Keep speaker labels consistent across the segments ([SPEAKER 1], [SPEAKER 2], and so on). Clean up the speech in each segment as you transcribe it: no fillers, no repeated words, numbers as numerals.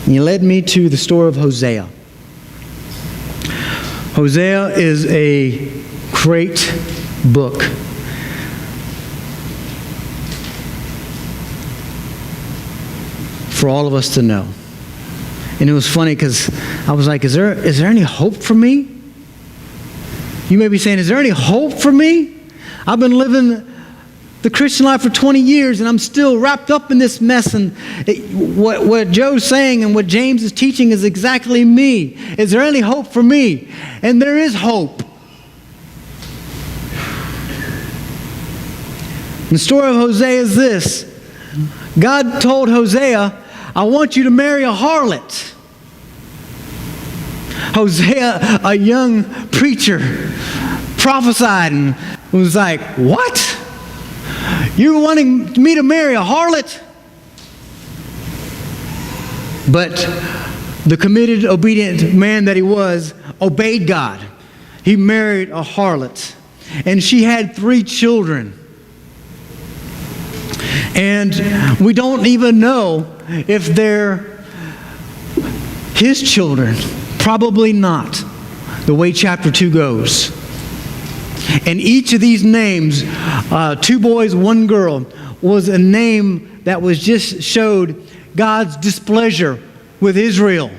[SPEAKER 1] And he led me to the story of Hosea. Hosea is a great book. For all of us to know. And it was funny because I was like, is there any hope for me? You may be saying, is there any hope for me? I've been living the Christian life for 20 years and I'm still wrapped up in this mess. And what Joe's saying and what James is teaching is exactly me. Is there any hope for me? And there is hope. The story of Hosea is this. God told Hosea, I want you to marry a harlot. Hosea, a young preacher, prophesied and was like, what? You're wanting me to marry a harlot? But the committed, obedient man that he was, obeyed God. He married a harlot. And she had 3 children. And we don't even know if they're his children. Probably not, the way chapter 2 goes. And each of these names, 2 boys, 1 girl, was a name that was just showed God's displeasure with Israel.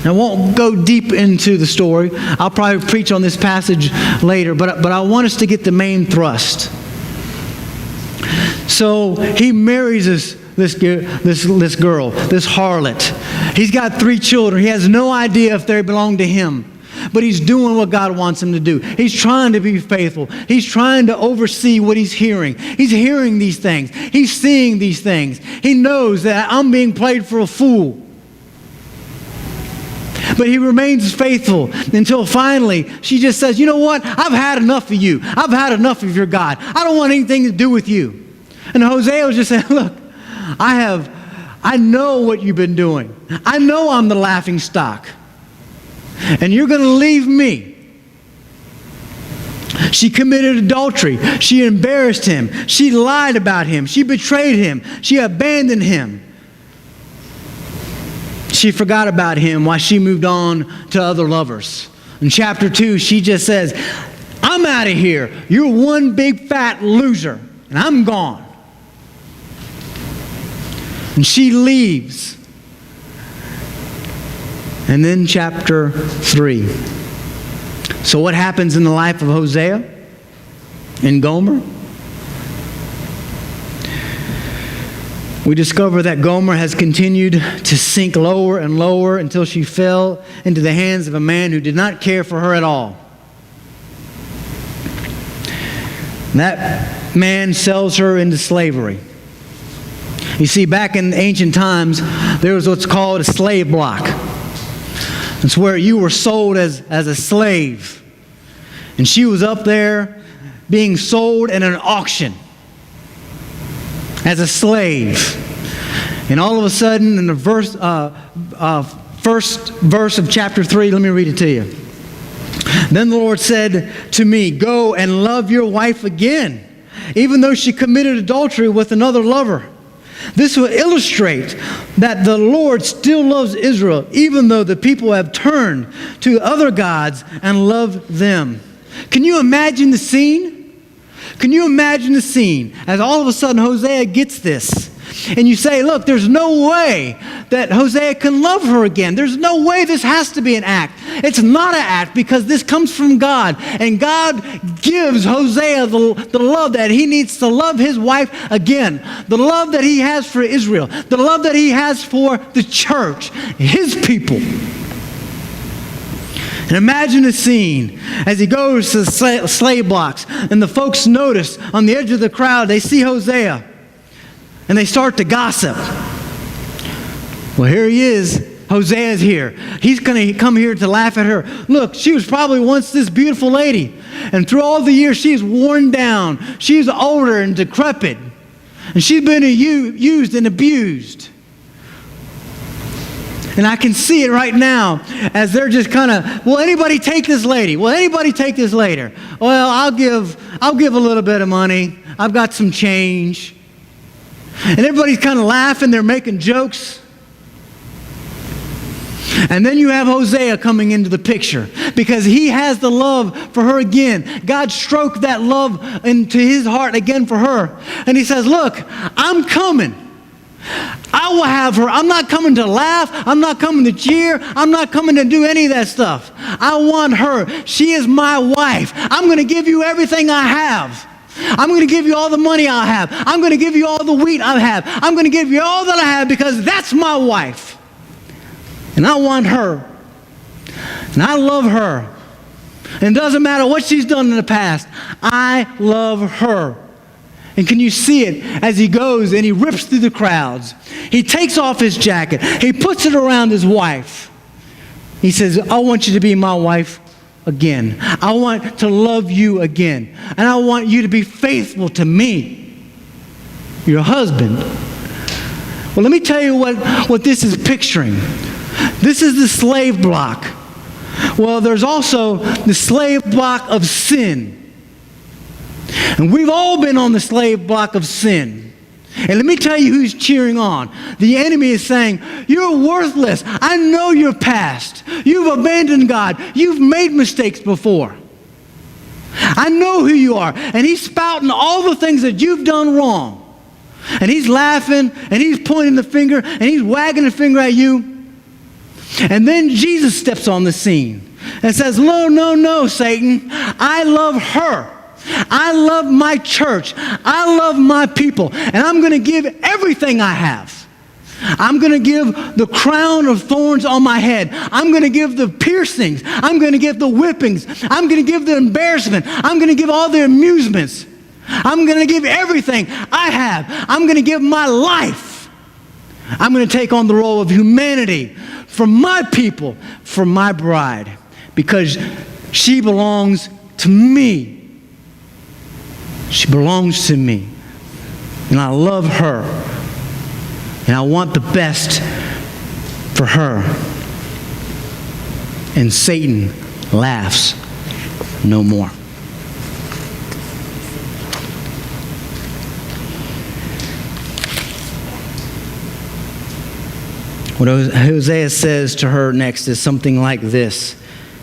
[SPEAKER 1] I won't go deep into the story. I'll probably preach on this passage later, but I want us to get the main thrust. So he marries this girl, this harlot. He's got 3 children. He has no idea if they belong to him. But he's doing what God wants him to do. He's trying to be faithful. He's trying to oversee what he's hearing. He's hearing these things. He's seeing these things. He knows that I'm being played for a fool. But he remains faithful until finally she just says, you know what? I've had enough of you. I've had enough of your God. I don't want anything to do with you. And Hosea was just saying, look, I know what you've been doing. I know I'm the laughing stock. And you're going to leave me. She committed adultery. She embarrassed him. She lied about him. She betrayed him. She abandoned him. She forgot about him while she moved on to other lovers. In chapter 2, she just says, I'm out of here. You're one big fat loser. And I'm gone. And she leaves. And then chapter 3. So what happens in the life of Hosea and Gomer? We discover that Gomer has continued to sink lower and lower until she fell into the hands of a man who did not care for her at all. That man sells her into slavery. You see, back in ancient times, there was what's called a slave block. It's where you were sold as a slave. And she was up there being sold at an auction as a slave. And all of a sudden, in the first verse of chapter 3, let me read it to you. Then the Lord said to me, go and love your wife again, even though she committed adultery with another lover. This will illustrate that the Lord still loves Israel, even though the people have turned to other gods and loved them. Can you imagine the scene? Can you imagine the scene as all of a sudden Hosea gets this? And you say, look, there's no way that Hosea can love her again. There's no way this has to be an act. It's not an act because this comes from God. And God gives Hosea the love that he needs to love his wife again. The love that he has for Israel. The love that he has for the church, his people. And imagine the scene as he goes to the slave blocks and the folks notice on the edge of the crowd, they see Hosea. And they start to gossip. Well, here he is. Hosea's here. He's going to come here to laugh at her. Look, she was probably once this beautiful lady. And through all the years, she's worn down. She's older and decrepit. And she's been used and abused. And I can see it right now as they're just kind of, will anybody take this lady? Will anybody take this later? Well, I'll give a little bit of money. I've got some change. And everybody's kind of laughing. They're making jokes. And then you have Hosea coming into the picture because he has the love for her again. God stroked that love into his heart again for her. And he says, look, I'm coming. I will have her. I'm not coming to laugh. I'm not coming to cheer. I'm not coming to do any of that stuff. I want her. She is my wife. I'm going to give you everything I have. I'm going to give you all the money I have. I'm going to give you all the wheat I have. I'm going to give you all that I have because that's my wife. And I want her. And I love her. And it doesn't matter what she's done in the past. I love her. And can you see it as he goes and he rips through the crowds? He takes off his jacket. He puts it around his wife. He says, I want you to be my wife again. I want to love you again. And I want you to be faithful to me, your husband. Well, let me tell you what this is picturing. This is the slave block. Well, there's also the slave block of sin. And we've all been on the slave block of sin. And let me tell you who's cheering on. The enemy is saying, you're worthless. I know your past. You've abandoned God. You've made mistakes before. I know who you are. And he's spouting all the things that you've done wrong. And he's laughing, and he's pointing the finger, and he's wagging the finger at you. And then Jesus steps on the scene and says, no, Satan. I love her. I love my church. I love my people. And I'm going to give everything I have. I'm going to give the crown of thorns on my head. I'm going to give the piercings. I'm going to give the whippings. I'm going to give the embarrassment. I'm going to give all the amusements. I'm going to give everything I have. I'm going to give my life. I'm going to take on the role of humanity for my people, for my bride, because she belongs to me. She belongs to me. And I love her. And I want the best for her. And Satan laughs no more. What Hosea says to her next is something like this.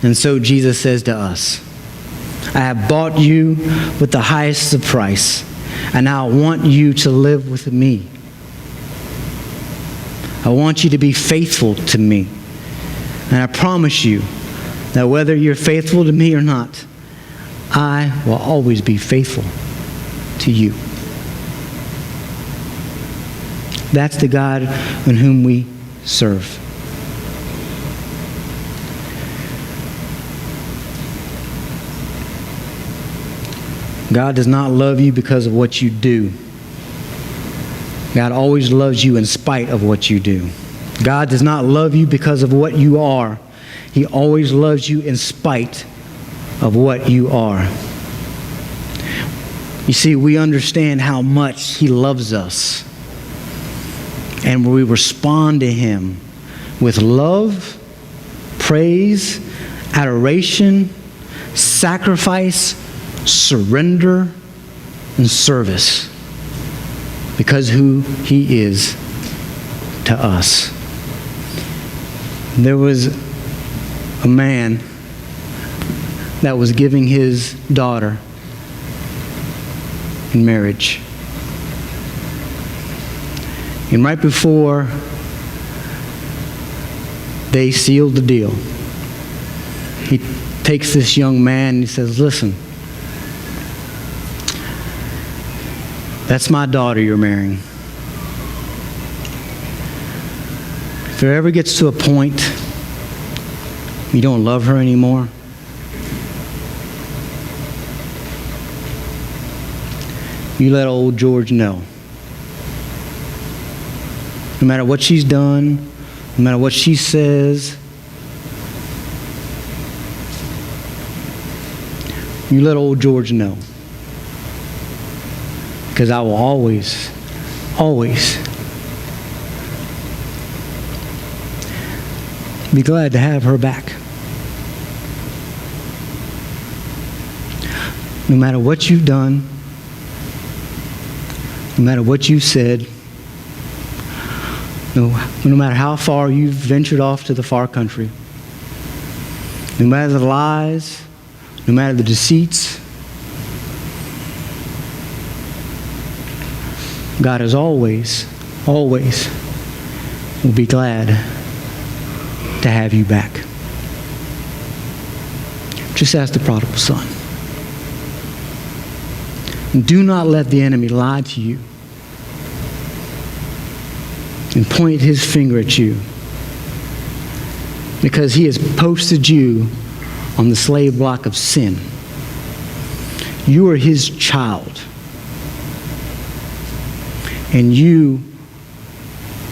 [SPEAKER 1] And so Jesus says to us, I have bought you with the highest of price, and I want you to live with me. I want you to be faithful to me. And I promise you that whether you're faithful to me or not, I will always be faithful to you. That's the God in whom we serve. God does not love you because of what you do. God always loves you in spite of what you do. God does not love you because of what you are. He always loves you in spite of what you are. You see, we understand how much He loves us. And we respond to Him with love, praise, adoration, sacrifice, surrender, and service, because who He is to us. There was a man that was giving his daughter in marriage. And right before they sealed the deal, he takes this young man and he says, listen, that's my daughter you're marrying. If it ever gets to a point you don't love her anymore, you let old George know. No matter what she's done, no matter what she says, you let old George know. Because I will always, always be glad to have her back. No matter what you've done, no matter what you said, No matter how far you've ventured off to the far country, no matter the lies, no matter the deceits, God is always will be glad to have you back. Just ask the prodigal son. Do not let the enemy lie to you and point his finger at you, because he has posted you on the slave block of sin. You are his child, and you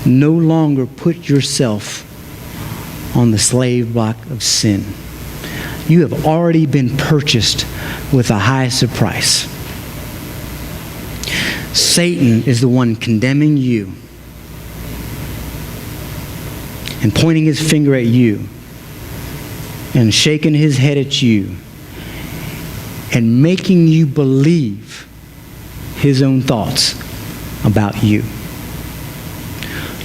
[SPEAKER 1] no longer put yourself on the slave block of sin. You have already been purchased with the highest price. Satan is the one condemning you and pointing his finger at you and shaking his head at you and making you believe his own thoughts about you.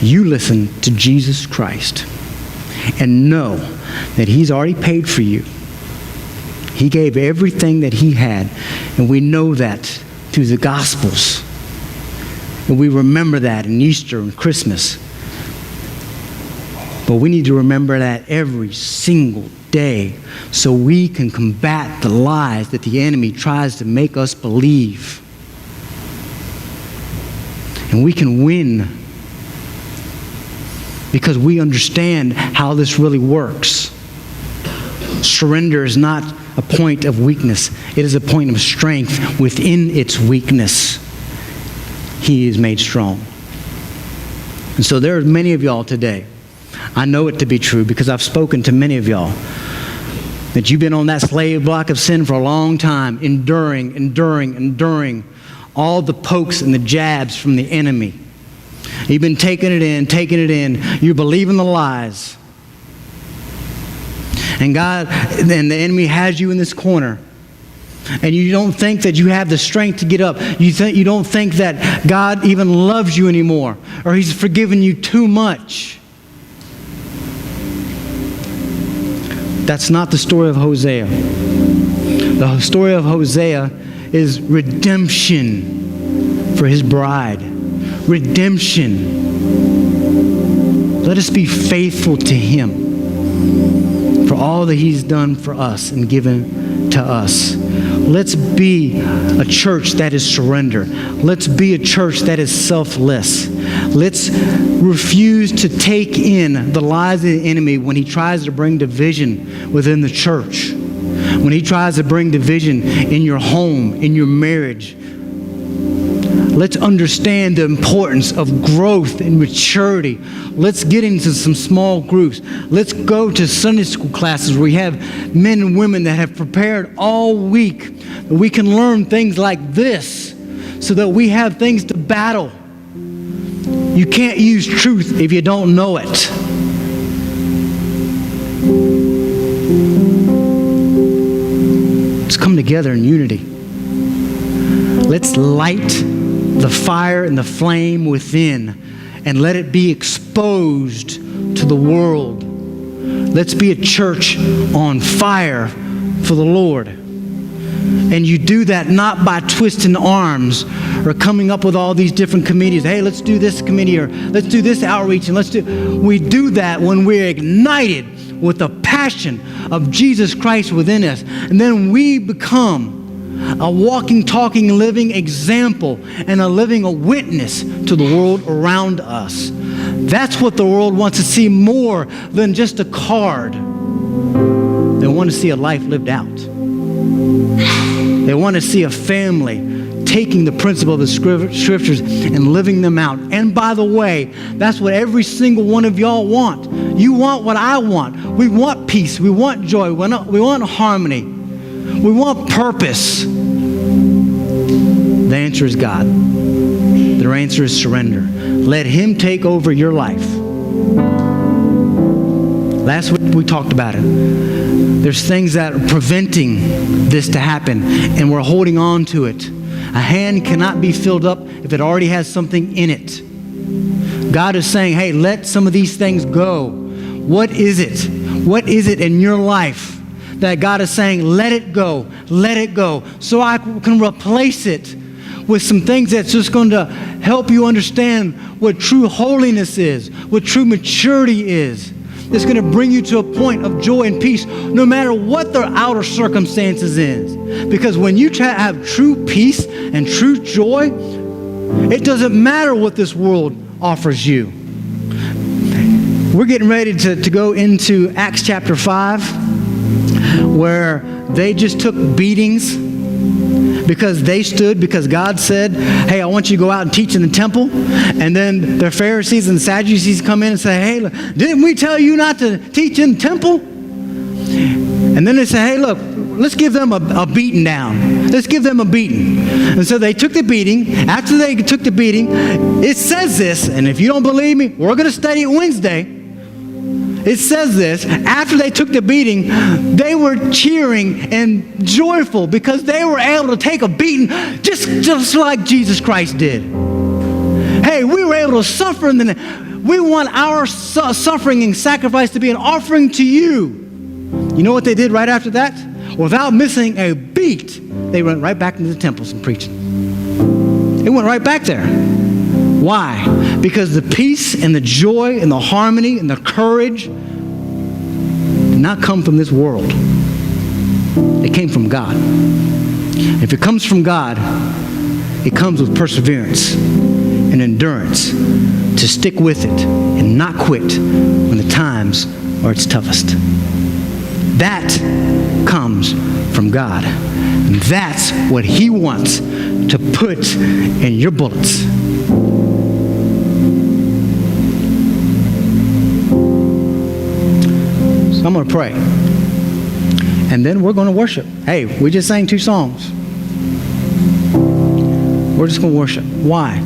[SPEAKER 1] You listen to Jesus Christ and know that he's already paid for you. He gave everything that he had, and we know that through the Gospels. And we remember that in Easter and Christmas. But we need to remember that every single day so we can combat the lies that the enemy tries to make us believe. And we can win because we understand how this really works. Surrender is not a point of weakness. It is a point of strength. Within its weakness, he is made strong. And so there are many of y'all today, I know it to be true because I've spoken to many of y'all, that you've been on that slave block of sin for a long time, enduring all the pokes and the jabs from the enemy. You've been taking it in. You're believing the lies. And God, and the enemy has you in this corner. And you don't think that you have the strength to get up. You don't think that God even loves you anymore, or he's forgiven you too much. That's not the story of Hosea. The story of Hosea is redemption for his bride. Redemption. Let us be faithful to him for all that he's done for us and given to us. Let's be a church that is surrender. Let's be a church that is selfless. Let's refuse to take in the lies of the enemy when he tries to bring division within the church. When he tries to bring division in your home, in your marriage. Let's understand the importance of growth and maturity. Let's get into some small groups. Let's go to Sunday school classes where we have men and women that have prepared all week. We can learn things like this so that we have things to battle. You can't use truth if you don't know it. Let's come together in unity. Let's light the fire and the flame within and let it be exposed to the world. Let's be a church on fire for the Lord. And you do that not by twisting arms or coming up with all these different committees. Hey, let's do this committee, or let's do this outreach, and we do that when we're ignited with the passion of Jesus Christ within us. And then we become a walking, talking, living example and a witness to the world around us. That's what the world wants to see more than just a card. They want to see a life lived out. They want to see a family taking the principle of the scriptures and living them out. And by the way, that's what every single one of y'all want. You want what I want. We want peace. We want joy. We want harmony. We want purpose. The answer is God. The answer is surrender. Let him take over your life. Last week we talked about it. There's things that are preventing this to happen, and we're holding on to it. A hand cannot be filled up if it already has something in it. God is saying, hey, let some of these things go. What is it? What is it in your life that God is saying, let it go, so I can replace it with some things that's just going to help you understand what true holiness is, what true maturity is. It's going to bring you to a point of joy and peace no matter what their outer circumstances is. Because when you have true peace and true joy, it doesn't matter what this world offers you. We're getting ready to go into Acts chapter 5, where they just took beatings because God said, hey, I want you to go out and teach in the temple. And then the Pharisees and the Sadducees come in and say, hey, look, didn't we tell you not to teach in the temple? And then they say, hey, look, let's give them a beating down. Let's give them a beating. And so they took the beating. After they took the beating, it says this, and if you don't believe me, we're going to study it Wednesday. It says this, after they took the beating, they were cheering and joyful because they were able to take a beating just like Jesus Christ did. Hey, we were able to suffer, and then we want our suffering and sacrifice to be an offering to you. You know what they did right after that? Without missing a beat, they went right back into the temples and preaching. They went right back there. Why? Because the peace and the joy and the harmony and the courage did not come from this world. It came from God. If it comes from God, it comes with perseverance and endurance to stick with it and not quit when the times are its toughest. That comes from God. And that's what He wants to put in your bullets. So I'm going to pray. And then we're going to worship. Hey, we just sang 2 songs. We're just going to worship. Why?